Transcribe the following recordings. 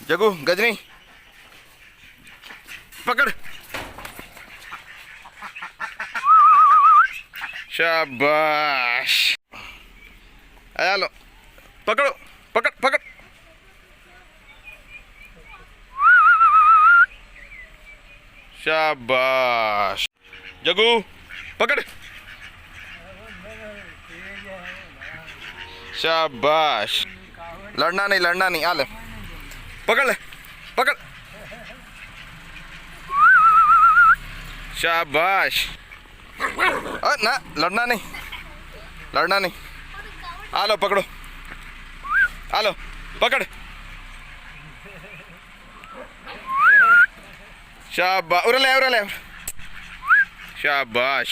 जगू गजनी पकड़। शाबाश। आया लो पकड़ो पकड़ पकड़। शाबाश। जगू पकड़। शाबाश। लड़ना नहीं आ ले पकड़ ले पकड़। शाबाश। ना लड़ना नहीं। आ लो पकड़ो आ लो पकड़। शाबाश उरे ले। शाबाश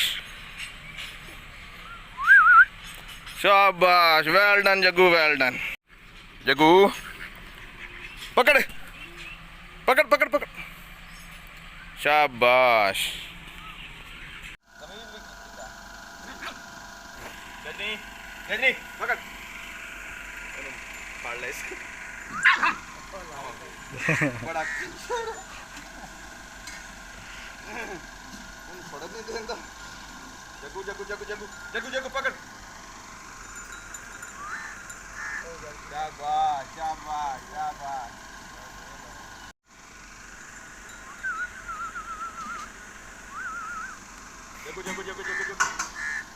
शाबाश। वेल डन जगू वेल डन। जगू पकड़ पकड़ पकड़ पकड़। शाबाश। गजनी गजनी पकड़। पाड़ ले इसे। बड़ा पकड़ नहीं देता। जगू जगू जगू जगू जगू जगू पकड़। शाबाश शाबाश शाबाश। जगू जगू जगू जगू जगू।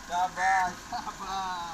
शाबाश शाबाश।